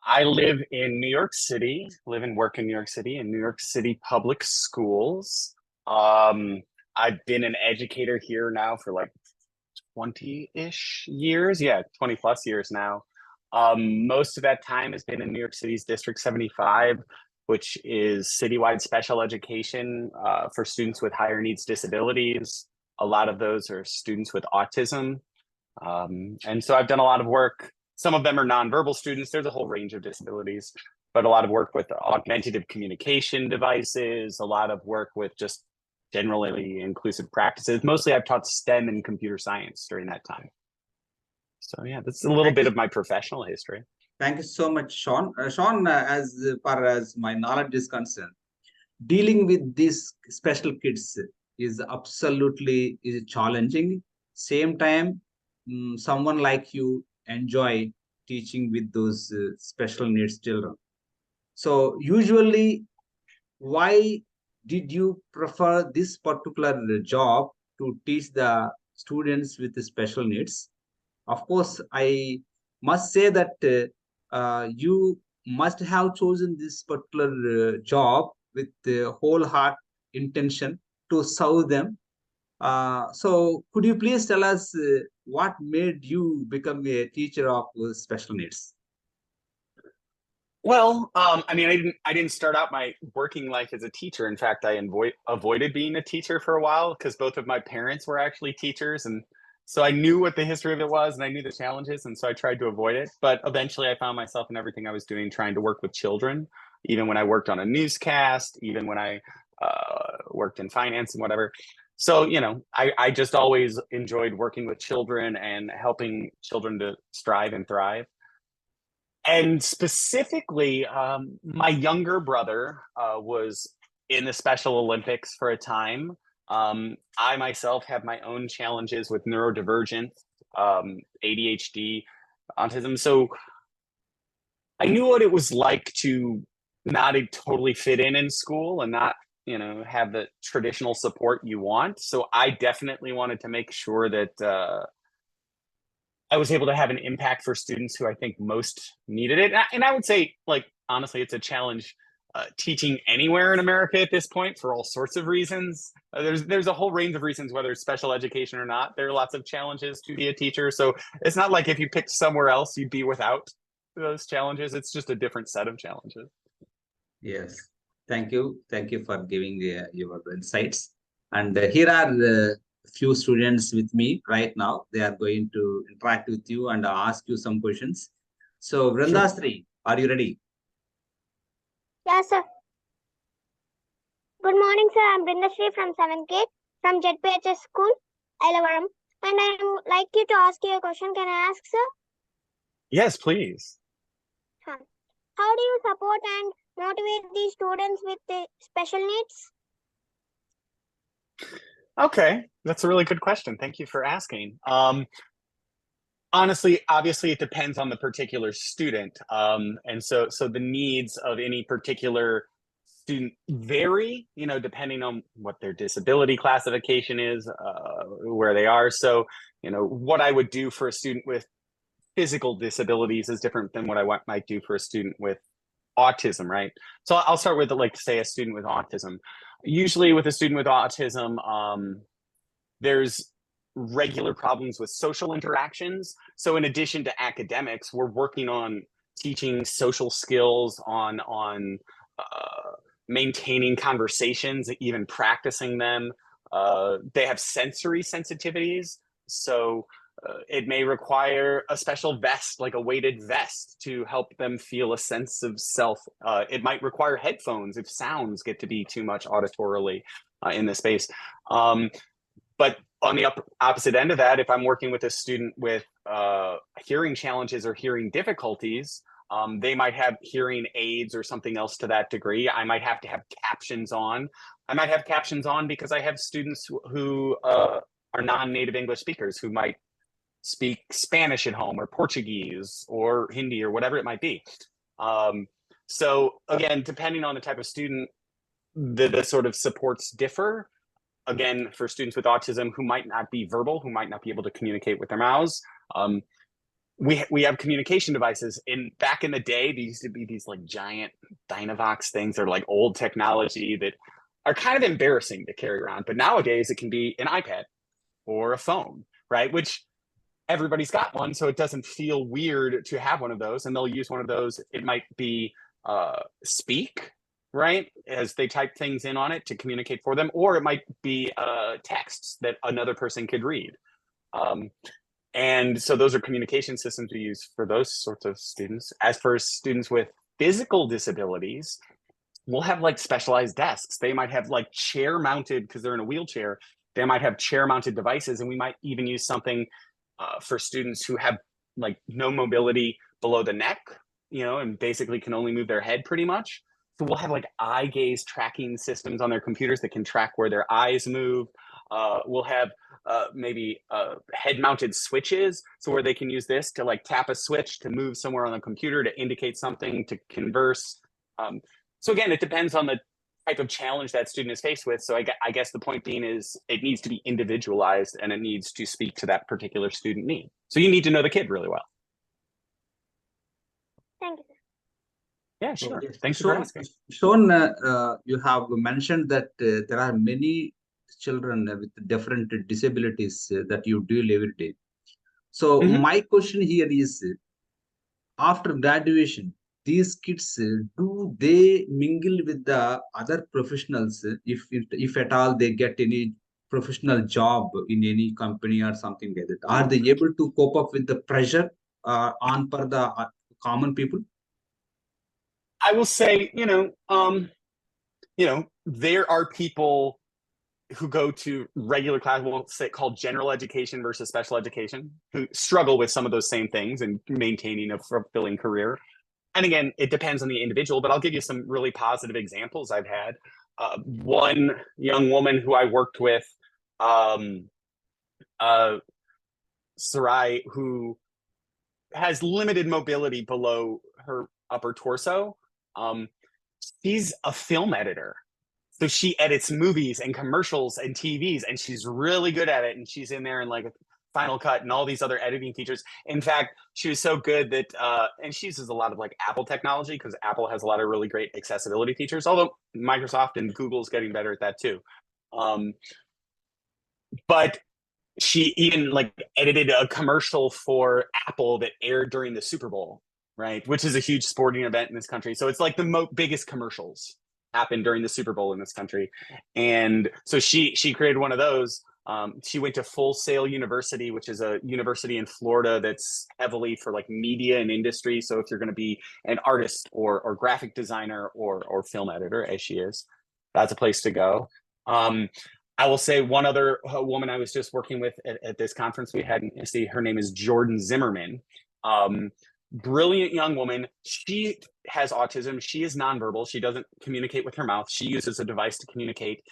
I live in New York City, live and work in New York City, in New York City public schools. Um, I've been an educator here now for like 20-ish years. Yeah, 20 plus years now. Most of that time has been in New York City's District 75, which is citywide special education for students with higher needs disabilities. A lot of those are students with autism. And so I've done a lot of work. Some of them are nonverbal students. There's a whole range of disabilities, but a lot of work with augmentative communication devices, a lot of work with just generally inclusive practices. Mostly I've taught STEM and computer science during that time. So yeah, that's a little Thank bit you. of my professional history. Thank you so much, Sean. Sean, as far as my knowledge is concerned, dealing with these special kids is absolutely is challenging. Same time, someone like you enjoy teaching with those special needs children. So usually, why did you prefer this particular job to teach the students with the special needs? Of course, I must say that you must have chosen this particular job with the whole heart intention to serve them. So, could you please tell us what made you become a teacher of special needs? Well, I mean, I didn't start out my working life as a teacher. In fact, I avoided being a teacher for a while because both of my parents were actually teachers, and so I knew what the history of it was, and I knew the challenges, and so I tried to avoid it. But eventually, I found myself in everything I was doing trying to work with children, even when I worked on a newscast, even when I worked in finance and whatever. So, I just always enjoyed working with children and helping children to strive and thrive. And specifically, my younger brother was in the Special Olympics for a time. I myself have my own challenges with neurodivergent, ADHD, autism. So I knew what it was like to not totally fit in school and not, have the traditional support you want. So I definitely wanted to make sure that I was able to have an impact for students who I think most needed it. And I would say, like, honestly, it's a challenge teaching anywhere in America at this point for all sorts of reasons. There's a whole range of reasons, whether it's special education or not. There are lots of challenges to be a teacher. So it's not like if you picked somewhere else, you'd be without those challenges. It's just a different set of challenges. Yes, thank you. Thank you for giving your insights. And here are the few students with me right now. They are going to interact with you and ask you some questions. So, Sure. Vrindasri, are you ready? Yes, sir. Good morning, sir. I'm Brindashri from 7th grade from ZPHS School, Elavaram. And I would like you to ask you a question. Can I ask, sir? Yes, please. How do you support and motivate these students with the special needs? Okay, that's a really good question. Thank you for asking. Honestly, obviously, it depends on the particular student, and so the needs of any particular student vary, depending on what their disability classification is, where they are. So, what I would do for a student with physical disabilities is different than what I might do for a student with autism, right? So I'll start with, like, say, a student with autism. Usually, with a student with autism, there's regular problems with social interactions. So in addition to academics, we're working on teaching social skills, on maintaining conversations, even practicing them. They have sensory sensitivities, so it may require a special vest, like a weighted vest, to help them feel a sense of self. It might require headphones if sounds get to be too much auditorily in the space. But on the opposite end of that, if I'm working with a student with hearing challenges or hearing difficulties, they might have hearing aids or something else to that degree. I might have to have captions on. I might have captions on because I have students who are non-native English speakers who might speak Spanish at home or Portuguese or Hindi or whatever it might be. So again, depending on the type of student, the sort of supports differ. Again, for students with autism who might not be verbal, who might not be able to communicate with their mouths, we have communication devices. Back in the day, there used to be these like giant Dynavox things. They're like old technology that are kind of embarrassing to carry around. But nowadays, it can be an iPad or a phone, right? Which everybody's got one, so it doesn't feel weird to have one of those. And they'll use one of those. It might be speak, right, as they type things in on it to communicate for them, or it might be texts that another person could read. And so those are communication systems we use for those sorts of students. As for students with physical disabilities, we'll have like specialized desks. They might have like chair mounted, because they're in a wheelchair, they might have chair mounted devices. And we might even use something for students who have like no mobility below the neck, and basically can only move their head pretty much. So we'll have like eye gaze tracking systems on their computers that can track where their eyes move. We'll have maybe head mounted switches, so where they can use this to like tap a switch to move somewhere on the computer to indicate something, to converse. So again, it depends on the type of challenge that student is faced with. So I guess the point being is it needs to be individualized, and it needs to speak to that particular student need. So you need to know the kid really well. Thank you. Yeah, sure. Yes. Thanks for asking. Sean, you have mentioned that there are many children with different disabilities that you deal every day. So my question here is, after graduation, these kids, do they mingle with the other professionals if at all they get any professional job in any company or something like that? Are they able to cope up with the pressure on per the common people? I will say, there are people who go to regular class, we'll say called general education versus special education, who struggle with some of those same things and maintaining a fulfilling career. And again, it depends on the individual, but I'll give you some really positive examples I've had. One young woman who I worked with, Sarai, who has limited mobility below her upper torso. She's a film editor. So she edits movies and commercials and TVs, and she's really good at it. And she's in there in like Final Cut and all these other editing features. In fact, she was so good that, and she uses a lot of like Apple technology, because Apple has a lot of really great accessibility features, although Microsoft and Google's getting better at that too. But she even like edited a commercial for Apple that aired during the Super Bowl, right? Which is a huge sporting event in this country. So it's like the biggest commercials happen during the Super Bowl in this country. And so she created one of those. She went to Full Sail University, which is a university in Florida that's heavily for like media and industry. So if you're going to be an artist or graphic designer or film editor, as she is, that's a place to go. I will say one other woman I was just working with at this conference we had in ISTE, her name is Jordan Zimmerman. Brilliant young woman. She has autism. She is nonverbal. She doesn't communicate with her mouth. She uses a device to communicate.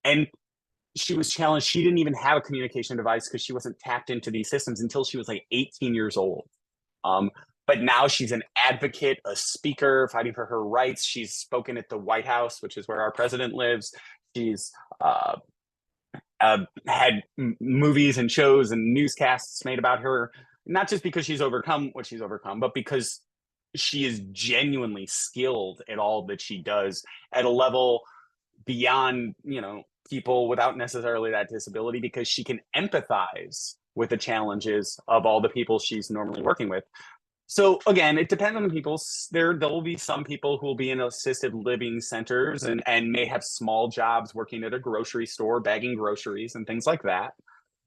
And she was challenged. She didn't even have a communication device because she wasn't tapped into these systems until she was like 18 years old. But now she's an advocate, a speaker, fighting for her rights. She's spoken at the White House, which is where our president lives. She's had movies and shows and newscasts made about her, not just because she's overcome what she's overcome, but because she is genuinely skilled at all that she does at a level beyond, people without necessarily that disability, because she can empathize with the challenges of all the people she's normally working with. So again, it depends on the people. There will be some people who will be in assisted living centers and may have small jobs working at a grocery store, bagging groceries and things like that.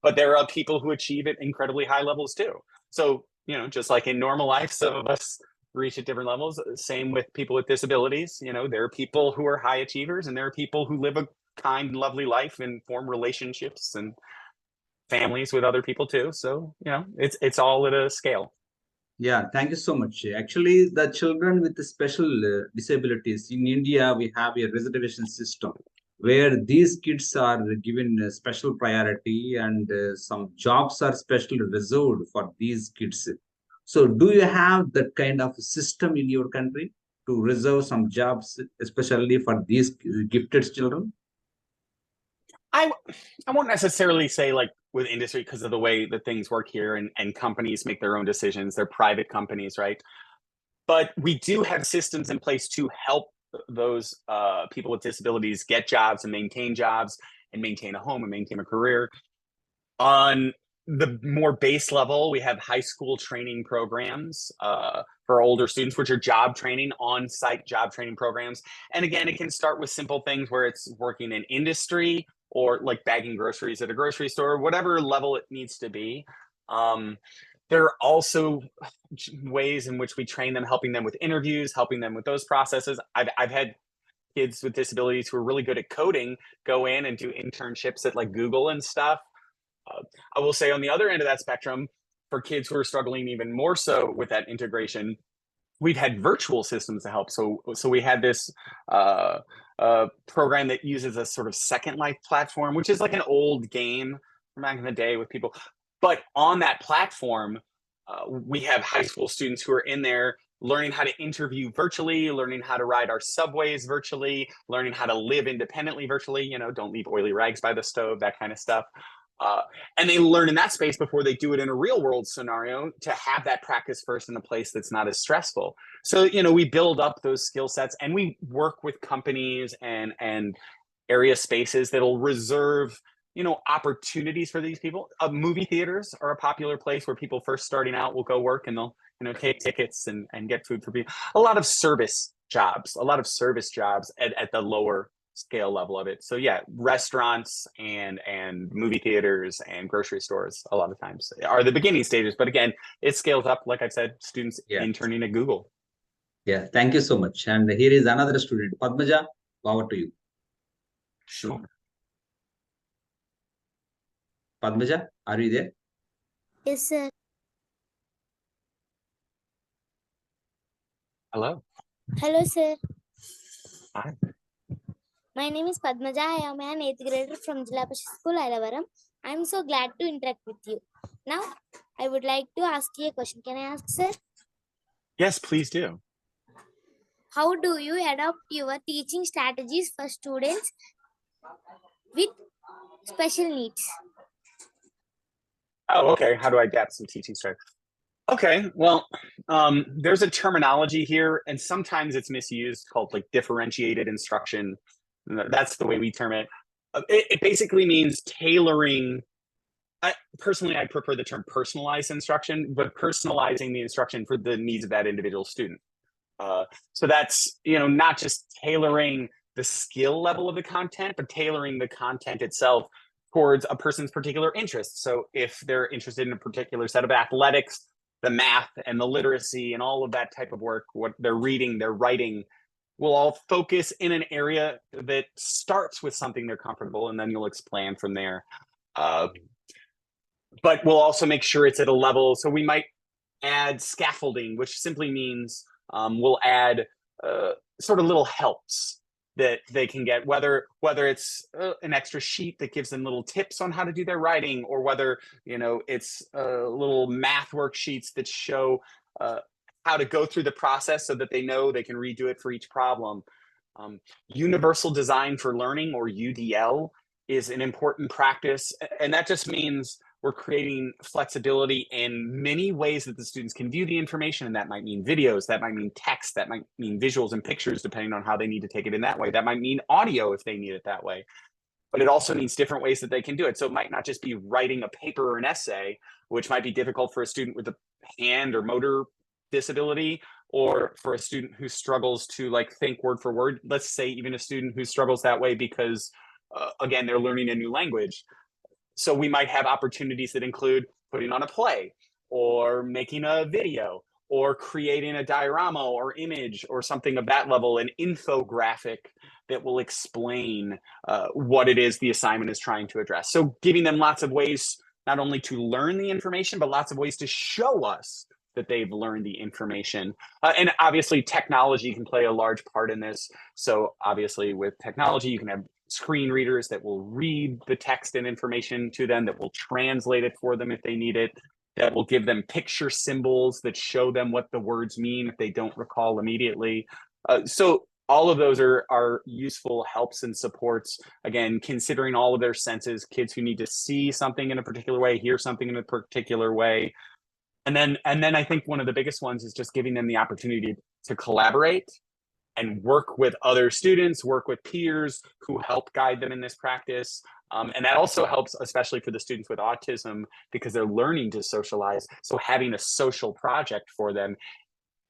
But there are people who achieve at incredibly high levels too. So, just like in normal life, some of us reach at different levels. Same with people with disabilities. There are people who are high achievers, and there are people who live a kind, lovely life and form relationships and families with other people too. So, it's all at a scale. Yeah, thank you so much. Actually, the children with the special disabilities in India, we have a reservation system where these kids are given a special priority, and some jobs are specially reserved for these kids. So do you have that kind of system in your country to reserve some jobs, especially for these gifted children? I won't necessarily say like with industry because of the way that things work here and companies make their own decisions. They're private companies, right? But we do have systems in place to help those people with disabilities get jobs and maintain a home and maintain a career. On the more base level, we have high school training programs for older students, which are job training, on-site job training programs. And again, it can start with simple things where it's working in industry or like bagging groceries at a grocery store, whatever level it needs to be. There are also ways in which we train them, helping them with interviews, helping them with those processes. I've had kids with disabilities who are really good at coding go in and do internships at like Google and stuff. I will say on the other end of that spectrum, for kids who are struggling even more so with that integration, we've had virtual systems to help. So we had this program that uses a sort of Second Life platform, which is like an old game from back in the day with people. But on that platform, we have high school students who are in there learning how to interview virtually, learning how to ride our subways virtually, learning how to live independently virtually, you know, don't leave oily rags by the stove, that kind of stuff. And they learn in that space before they do it in a real world scenario to have that practice first in a place that's not as stressful. So, you know, we build up those skill sets and we work with companies and area spaces that'll reserve, you know, opportunities for these people. Movie theaters are a popular place where people first starting out will go work and they'll, you know, take tickets and get food for people. A lot of service jobs at the lower scale level of it. So yeah, restaurants and movie theaters and grocery stores a lot of times are the beginning stages. But again, it scales up, like I said, students interning at Google. Yeah, thank you so much. And here is another student, Padmaja, over to you. Sure. Padmaja, are you there? Yes, sir. Hello. Hello, sir. Hi. My name is Padmaja. I am an 8th grader from Jilla Pasha School, Ailavaram. I am so glad to interact with you. Now, I would like to ask you a question. Can I ask, sir? Yes, please do. How do you adopt your teaching strategies for students with special needs? Oh, okay. How do I adapt some teaching strategy? Okay, well, there's a terminology here, and sometimes it's misused called like differentiated instruction. That's the way we term it. It basically means tailoring. Personally, I prefer the term personalized instruction, but personalizing the instruction for the needs of that individual student. So that's, you know, not just tailoring the skill level of the content, but tailoring the content itself towards a person's particular interests. So if they're interested in a particular set of athletics, the math and the literacy and all of that type of work, what they're reading, they're writing, will all focus in an area that starts with something they're comfortable, and then you'll expand from there. But we'll also make sure it's at a level. So we might add scaffolding, which simply means we'll add sort of little helps that they can get, whether it's an extra sheet that gives them little tips on how to do their writing, or whether, you know, it's little math worksheets that show how to go through the process so that they know they can redo it for each problem. Universal design for learning, or UDL, is an important practice, and that just means we're creating flexibility in many ways that the students can view the information. And that might mean videos, that might mean text, that might mean visuals and pictures, depending on how they need to take it in that way. That might mean audio if they need it that way. But it also means different ways that they can do it. So it might not just be writing a paper or an essay, which might be difficult for a student with a hand or motor disability, or for a student who struggles to like think word for word. Let's say even a student who struggles that way because, again, they're learning a new language. So we might have opportunities that include putting on a play, or making a video, or creating a diorama or image or something of that level, an infographic that will explain what it is the assignment is trying to address. So giving them lots of ways not only to learn the information, but lots of ways to show us that they've learned the information. And obviously technology can play a large part in this. So obviously with technology, you can have screen readers that will read the text and information to them, that will translate it for them if they need it, that will give them picture symbols that show them what the words mean if they don't recall immediately. So all of those are useful helps and supports, again, considering all of their senses, kids who need to see something in a particular way, hear something in a particular way. And then I think one of the biggest ones is just giving them the opportunity to collaborate and work with other students, work with peers who help guide them in this practice. And that also helps, especially for the students with autism, because they're learning to socialize. So having a social project for them,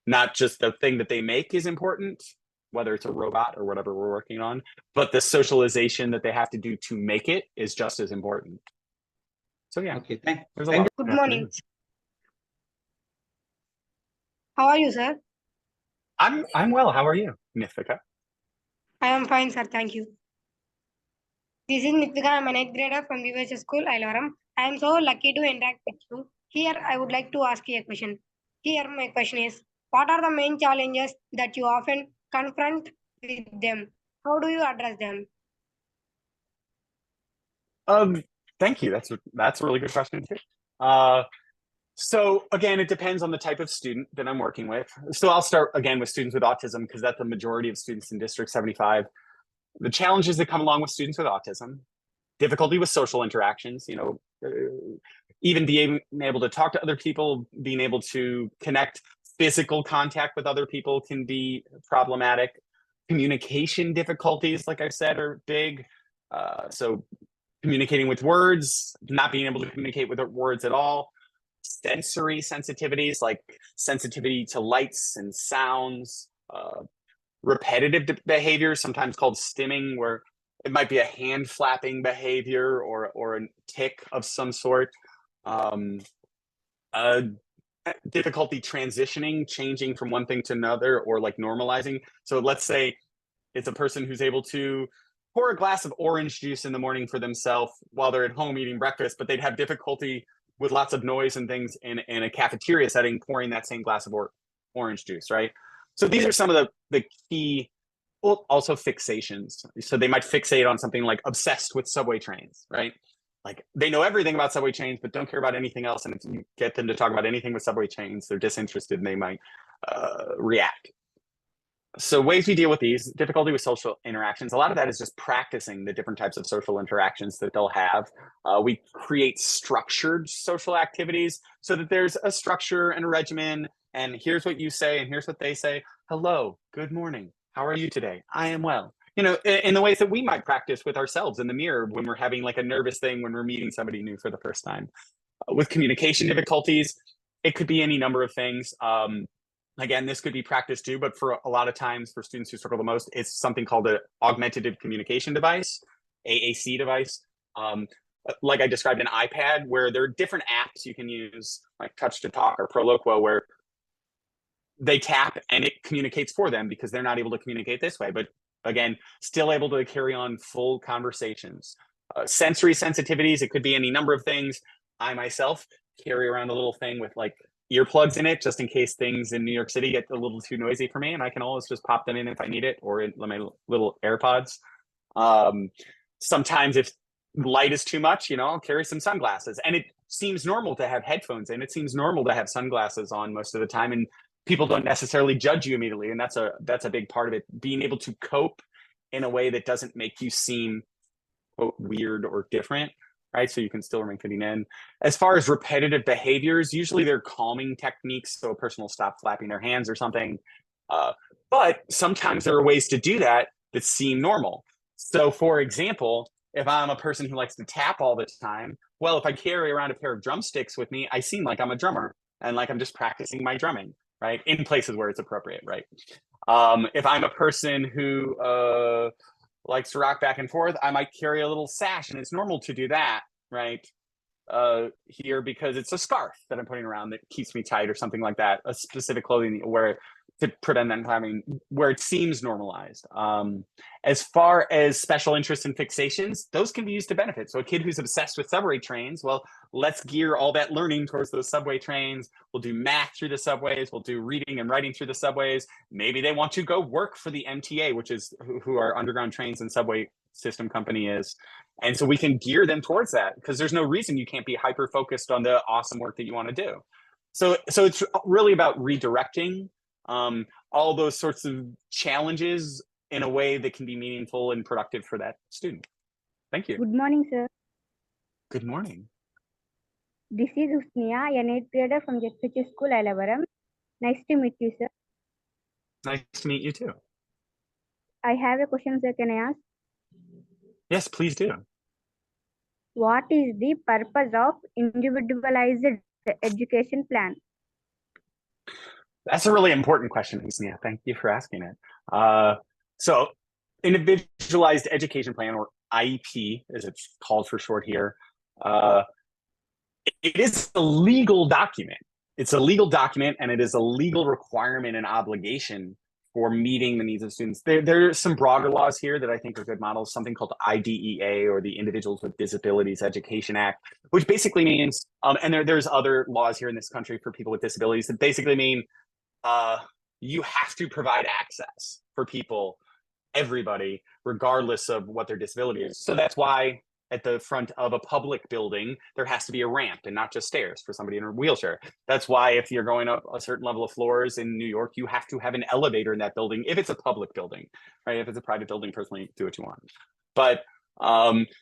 not just the thing that they make is important, whether it's a robot or whatever we're working on, but the socialization that they have to do to make it is just as important. So yeah, Okay, there's a lot. Good morning. How are you, sir? I'm well. How are you, Nithika? I am fine, sir. Thank you. This is Nithika. I am an 8th grader from VVS School, Ailaram. I am so lucky to interact with you. Here, I would like to ask you a question. Here, my question is, what are the main challenges that you often confront with them? How do you address them? Thank you. That's a really good question too. So again, it depends on the type of student that I'm working with. So I'll start again with students with autism because that's the majority of students in District 75. The challenges that come along with students with autism, difficulty with social interactions, even being able to talk to other people, being able to connect, physical contact with other people can be problematic. Communication difficulties, like I said, are big. So communicating with words, not being able to communicate with words at all. Sensory sensitivities, like sensitivity to lights and sounds, repetitive behavior, sometimes called stimming, where it might be a hand flapping behavior or a tick of some sort. Difficulty transitioning, changing from one thing to another, or like normalizing. So let's say it's a person who's able to pour a glass of orange juice in the morning for themselves while they're at home eating breakfast, but they'd have difficulty with lots of noise and things in a cafeteria setting, pouring that same glass of orange juice, right? So these are some of the key, well, also fixations. So they might fixate on something like obsessed with subway trains, right? Like they know everything about subway trains, but don't care about anything else. And if you get them to talk about anything with subway trains, they're disinterested and they might react. So ways we deal with these, difficulty with social interactions, a lot of that is just practicing the different types of social interactions that they'll have. We create structured social activities so that there's a structure and a regimen, and here's what you say and here's what they say. Hello, good morning, how are you today? I am well. In the ways that we might practice with ourselves in the mirror when we're having like a nervous thing when we're meeting somebody new for the first time. With communication difficulties, it could be any number of things. Again, this could be practice too, but for a lot of times for students who struggle the most, it's something called an augmentative communication device, AAC device. Like I described an iPad, where there are different apps you can use, like Touch to Talk or Proloquo, where they tap and it communicates for them because they're not able to communicate this way. But again, still able to carry on full conversations. Sensory sensitivities, it could be any number of things. I myself carry around a little thing with like earplugs in it, just in case things in New York City get a little too noisy for me, and I can always just pop them in if I need it, or in my little AirPods. Sometimes if light is too much, I'll carry some sunglasses, and it seems normal to have headphones in. It seems normal to have sunglasses on most of the time, and people don't necessarily judge you immediately, and that's a big part of it. Being able to cope in a way that doesn't make you seem, quote, weird or different. Right, so you can still remain fitting in. As far as repetitive behaviors, usually they're calming techniques, so a person will stop flapping their hands or something. But sometimes there are ways to do that seem normal. So for example, if I'm a person who likes to tap all the time, well, if I carry around a pair of drumsticks with me, I seem like I'm a drummer and like I'm just practicing my drumming, right, in places where it's appropriate, right? If I'm a person who likes to rock back and forth, I might carry a little sash, and it's normal to do that, right? Here, because it's a scarf that I'm putting around that keeps me tight or something like that, a specific clothing where to prevent them having, where it seems normalized. As far as special interests and fixations, those can be used to benefit. So a kid who's obsessed with subway trains, well, let's gear all that learning towards those subway trains. We'll do math through the subways. We'll do reading and writing through the subways. Maybe they want to go work for the MTA, which is who our underground trains and subway system company is. And so we can gear them towards that, because there's no reason you can't be hyper focused on the awesome work that you want to do. So it's really about redirecting. all those sorts of challenges in a way that can be meaningful and productive for that student. Thank you. Good morning, sir. Good morning. This is Usniya, an 8th grader from ZPH School, Alavaram. Nice to meet you, sir. Nice to meet you too. I have a question, sir. Can I ask? Yes, please do. What is the purpose of individualized education plan? That's a really important question, Isnia. Thank you for asking it. So individualized education plan, or IEP, as it's called for short here, it is a legal document. It's a legal document, and it is a legal requirement and obligation for meeting the needs of students. There are some broader laws here that I think are good models, something called IDEA, or the Individuals with Disabilities Education Act, which basically means, and there's other laws here in this country for people with disabilities that basically mean you have to provide access for people, everybody, regardless of what their disability is. So that's why at the front of a public building, there has to be a ramp and not just stairs for somebody in a wheelchair. That's why if you're going up a certain level of floors in New York, you have to have an elevator in that building if it's a public building, right? If it's a private building, personally, do what you want. But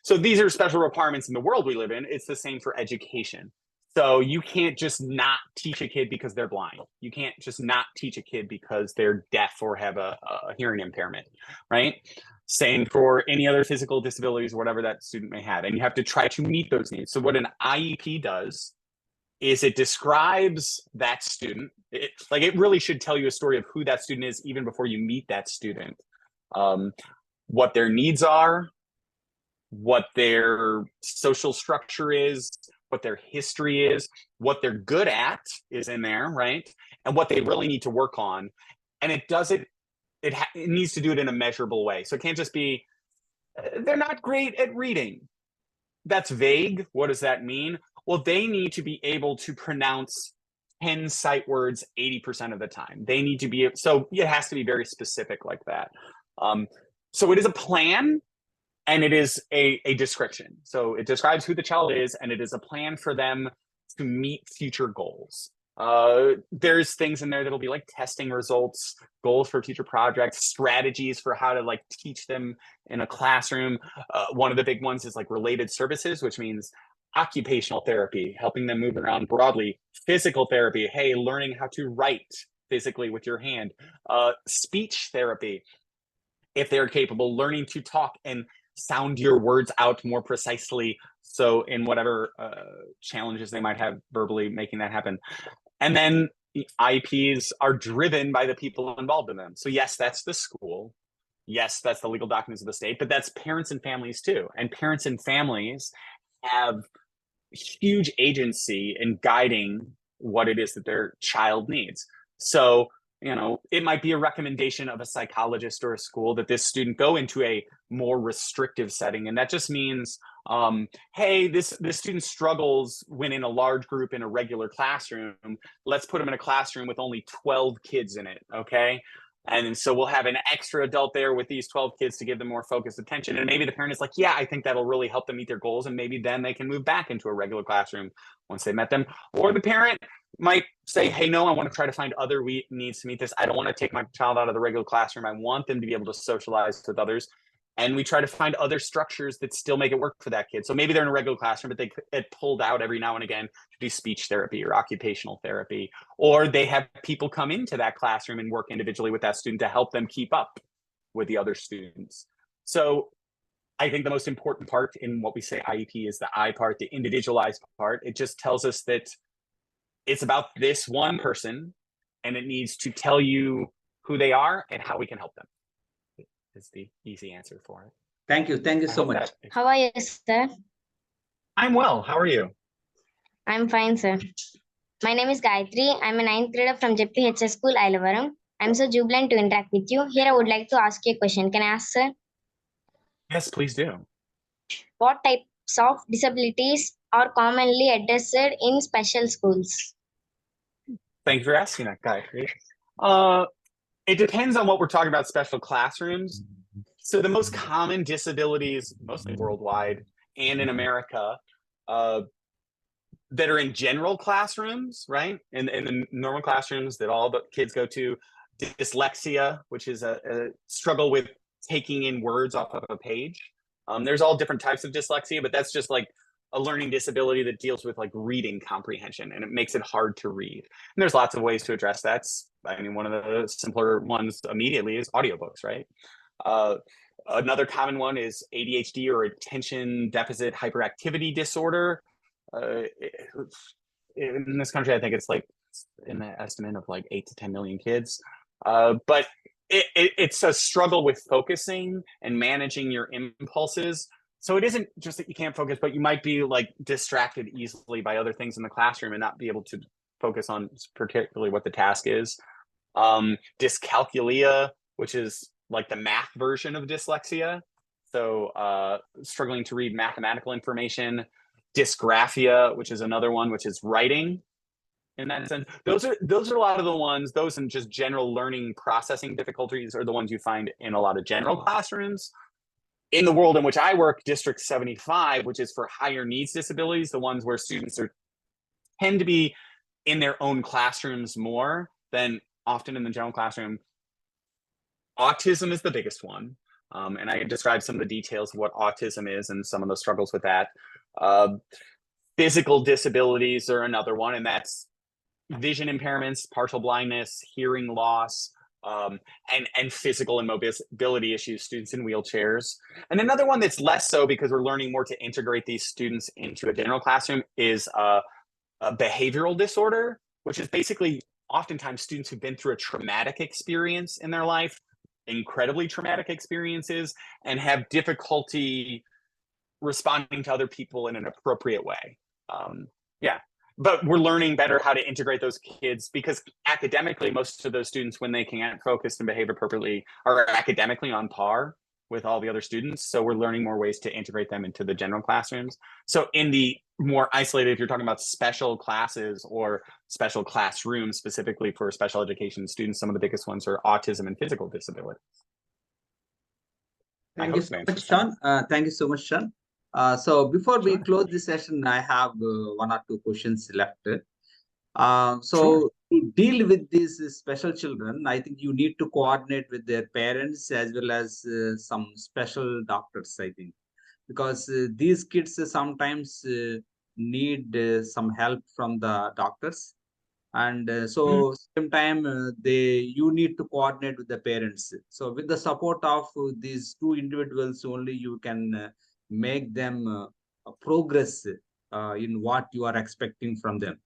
so these are special requirements in the world we live in. It's the same for education. So you can't just not teach a kid because they're blind. You can't just not teach a kid because they're deaf or have a hearing impairment, right? Same for any other physical disabilities or whatever that student may have. And you have to try to meet those needs. So what an IEP does is it describes that student. It really should tell you a story of who that student is even before you meet that student. What their needs are, what their social structure is, what their history is, what they're good at is in there, right? And what they really need to work on. And it does it needs to do it in a measurable way. So it can't just be, they're not great at reading. That's vague. What does that mean? Well, they need to be able to pronounce 10 sight words 80% of the time. They need to be, so it has to be very specific like that. So it is a plan, and it is a description. So it describes who the child is, and it is a plan for them to meet future goals. There's things in there that'll be like testing results, goals for future projects, strategies for how to teach them in a classroom. One of the big ones is related services, which means occupational therapy, helping them move around broadly, physical therapy, hey, learning how to write physically with your hand, speech therapy, if they're capable, learning to talk and sound your words out more precisely. So in whatever challenges they might have verbally, making that happen. And then IEPs are driven by the people involved in them. So yes, that's the school. Yes, that's the legal documents of the state, but that's parents and families too. And parents and families have huge agency in guiding what it is that their child needs. So, it might be a recommendation of a psychologist or a school that this student go into a more restrictive setting. And that just means, hey, this student struggles when in a large group in a regular classroom. Let's put them in a classroom with only 12 kids in it, okay? And so we'll have an extra adult there with these 12 kids to give them more focused attention. And maybe the parent is like, yeah, I think that'll really help them meet their goals. And maybe then they can move back into a regular classroom once they met them. Or the parent might say, hey, no, I want to try to find other needs to meet this. I don't want to take my child out of the regular classroom. I want them to be able to socialize with others. And we try to find other structures that still make it work for that kid. So maybe they're in a regular classroom, but they get pulled out every now and again to do speech therapy or occupational therapy. Or they have people come into that classroom and work individually with that student to help them keep up with the other students. So I think the most important part in what we say IEP is the I part, the individualized part. It just tells us that it's about this one person, and it needs to tell you who they are and how we can help them. Is the easy answer for it. Thank you so much. How are you, sir? I'm well. How are you? I'm fine, sir. My name is Gayatri. I'm a 9th grader from ZPH School, Ailavaram. I'm so jubilant to interact with you. Here, I would like to ask you a question. Can I ask, sir? Yes, please do. What types of disabilities are commonly addressed in special schools? Thank you for asking that, Gayatri. It depends on what we're talking about, special classrooms. So the most common disabilities, mostly worldwide and in America, that are in general classrooms, right? In the normal classrooms that all the kids go to, dyslexia, which is a struggle with taking in words off of a page. There's all different types of dyslexia, but that's just like a learning disability that deals with like reading comprehension, and it makes it hard to read. And there's lots of ways to address that. I mean, one of the simpler ones immediately is audiobooks, right? Another common one is ADHD, or attention deficit hyperactivity disorder. In this country, I think it's like in the estimate of like 8 to 10 million kids. But it's a struggle with focusing and managing your impulses. So it isn't just that you can't focus, but you might be like distracted easily by other things in the classroom and not be able to focus on particularly what the task is. Dyscalculia, which is like the math version of dyslexia. So struggling to read mathematical information. Dysgraphia, which is another one, which is writing. In that sense, those are a lot of the ones. Those and just general learning processing difficulties are the ones you find in a lot of general classrooms. In the world in which I work, District 75, which is for higher needs disabilities, the ones where students tend to be in their own classrooms more than often in the general classroom. Autism is the biggest one. And I described some of the details of what autism is and some of the struggles with that. Physical disabilities are another one, and that's vision impairments, partial blindness, hearing loss, and physical and mobility issues, students in wheelchairs. And another one that's less so, because we're learning more to integrate these students into a general classroom, is a behavioral disorder, which is basically oftentimes students who've been through a traumatic experience in their life, incredibly traumatic experiences, and have difficulty responding to other people in an appropriate way. Yeah. But we're learning better how to integrate those kids, because academically, most of those students, when they can't focus and behave appropriately, are academically on par with all the other students. So we're learning more ways to integrate them into the general classrooms. So in the more isolated, if you're talking about special classes or special classrooms specifically for special education students, some of the biggest ones are autism and physical disabilities. Thank you so much, Sean. Thank you so much, Sean. So before we close this session, I have 1 or 2 questions left. So to deal with these special children, I think you need to coordinate with their parents as well as some special doctors, I think, because these kids sometimes need some help from the doctors. And so same time you need to coordinate with the parents. So with the support of these 2 individuals only, you can make them progress in what you are expecting from them.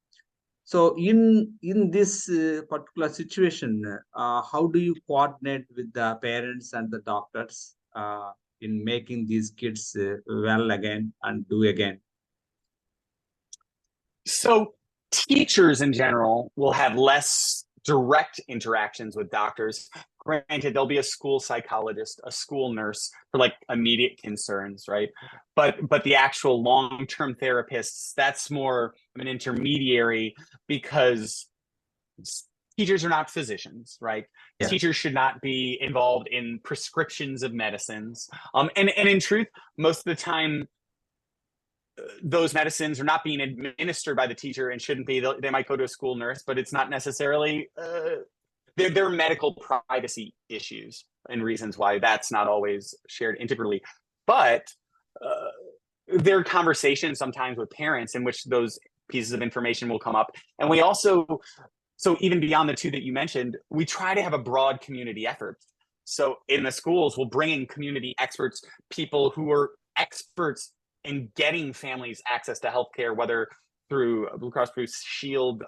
So in this particular situation, how do you coordinate with the parents and the doctors in making these kids well again and do again? So teachers in general will have less direct interactions with doctors. Granted, there'll be a school psychologist, a school nurse for like immediate concerns, right? But the actual long-term therapists, that's more of an intermediary, because teachers are not physicians, right? Yeah. Teachers should not be involved in prescriptions of medicines. And in truth, most of the time, those medicines are not being administered by the teacher and shouldn't be. They might go to a school nurse, but it's not necessarily, there are medical privacy issues and reasons why that's not always shared integrally. But there are conversations sometimes with parents in which those pieces of information will come up. And we also, so even beyond the 2 that you mentioned, we try to have a broad community effort. So in the schools, we'll bring in community experts, people who are experts in getting families access to healthcare, whether through Blue Cross Blue Shield.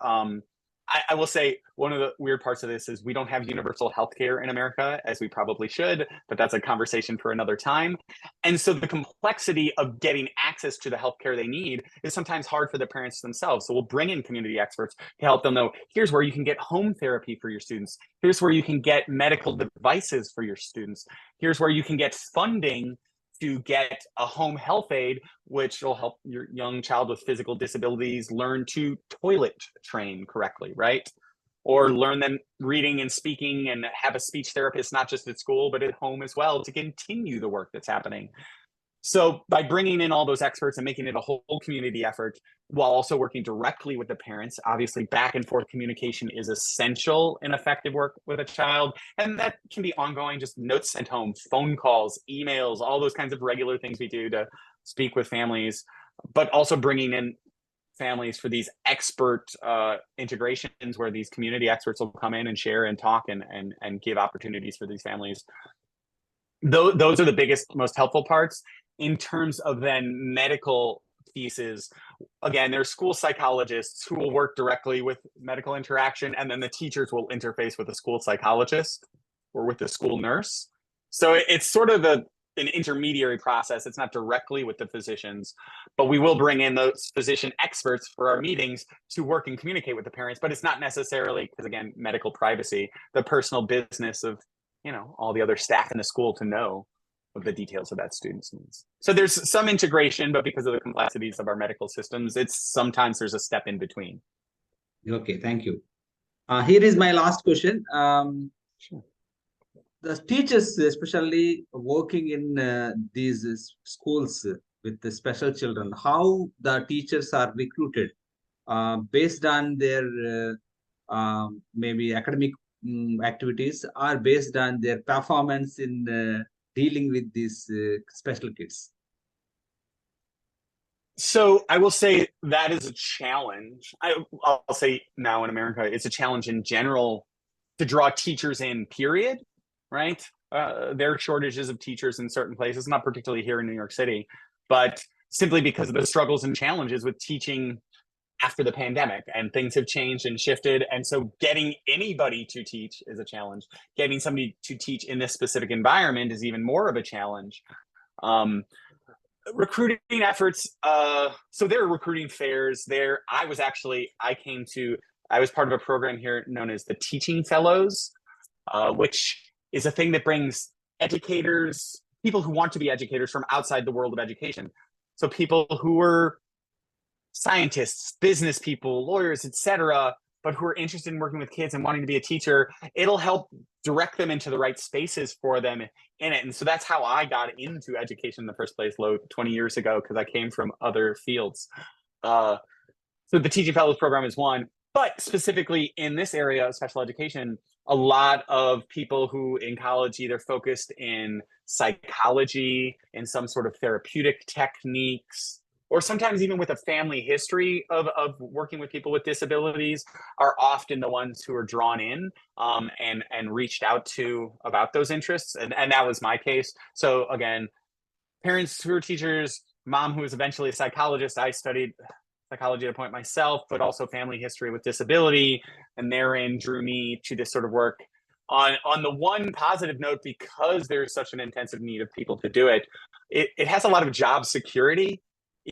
I will say one of the weird parts of this is we don't have universal healthcare in America, as we probably should, but that's a conversation for another time. And so the complexity of getting access to the healthcare they need is sometimes hard for the parents themselves. So we'll bring in community experts to help them know, here's where you can get home therapy for your students. Here's where you can get medical devices for your students. Here's where you can get funding to get a home health aid, which will help your young child with physical disabilities learn to toilet train correctly, right? Or learn them reading and speaking and have a speech therapist, not just at school, but at home as well, to continue the work that's happening. So by bringing in all those experts and making it a whole community effort while also working directly with the parents, obviously back and forth communication is essential in effective work with a child. And that can be ongoing, just notes sent home, phone calls, emails, all those kinds of regular things we do to speak with families, but also bringing in families for these expert integrations where these community experts will come in and share and talk and give opportunities for these families. Those are the biggest, most helpful parts. In terms of then medical pieces, again, there's school psychologists who will work directly with medical interaction, and then the teachers will interface with the school psychologist or with the school nurse. So it's sort of an intermediary process. It's not directly with the physicians, but we will bring in those physician experts for our meetings to work and communicate with the parents. But it's not necessarily, because again, medical privacy, the personal business of all the other staff in the school to know of the details of that student's needs. So there's some integration, but because of the complexities of our medical systems, sometimes there's a step in between. Okay, thank you. Here is my last question. Sure. The teachers, especially working in these schools with the special children, how the teachers are recruited based on their maybe academic activities, are based on their performance in dealing with these special kids? So I will say that is a challenge. I'll say now in America, it's a challenge in general to draw teachers in, period, right? There are shortages of teachers in certain places, not particularly here in New York City, but simply because of the struggles and challenges with teaching after the pandemic, and things have changed and shifted. And so getting anybody to teach is a challenge. Getting somebody to teach in this specific environment is even more of a challenge. Recruiting efforts. So there are recruiting fairs there. I was part of a program here known as the Teaching Fellows, which is a thing that brings educators, people who want to be educators from outside the world of education. So people who are scientists, business people, lawyers, etc., but who are interested in working with kids and wanting to be a teacher. It'll help direct them into the right spaces for them in it. And so that's how I got into education in the first place, 20 years ago, because I came from other fields. So the Teaching Fellows program is one, but specifically in this area of special education, a lot of people who in college either focused in psychology, in some sort of therapeutic techniques, or sometimes even with a family history of working with people with disabilities, are often the ones who are drawn in and reached out to about those interests. And that was my case. So again, parents who are teachers, mom who was eventually a psychologist. I studied psychology at a point myself, but also family history with disability, and therein drew me to this sort of work. On the one positive note, because there's such an intensive need of people to do it, it has a lot of job security,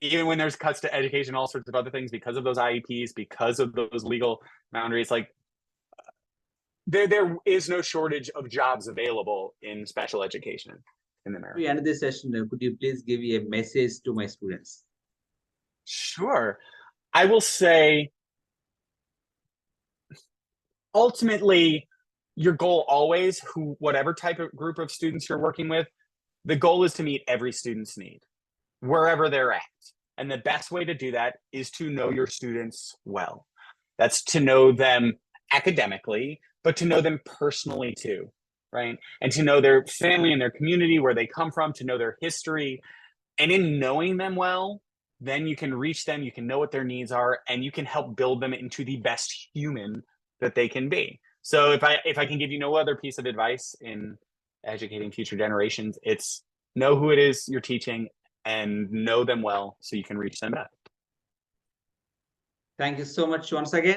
even when there's cuts to education, all sorts of other things, because of those IEPs, because of those legal boundaries. Like there is no shortage of jobs available in special education in America. We end this session. Could you please give me a message to my students? Sure. I will say, ultimately, your goal always, whatever type of group of students you're working with, the goal is to meet every student's need, wherever they're at. And the best way to do that is to know your students well. That's to know them academically, but to know them personally too, right? And to know their family and their community, where they come from, to know their history. And in knowing them well, then you can reach them, you can know what their needs are, and you can help build them into the best human that they can be. So if I can give you no other piece of advice in educating future generations, it's know who it is you're teaching and know them well so you can reach them better. Thank you so much once again.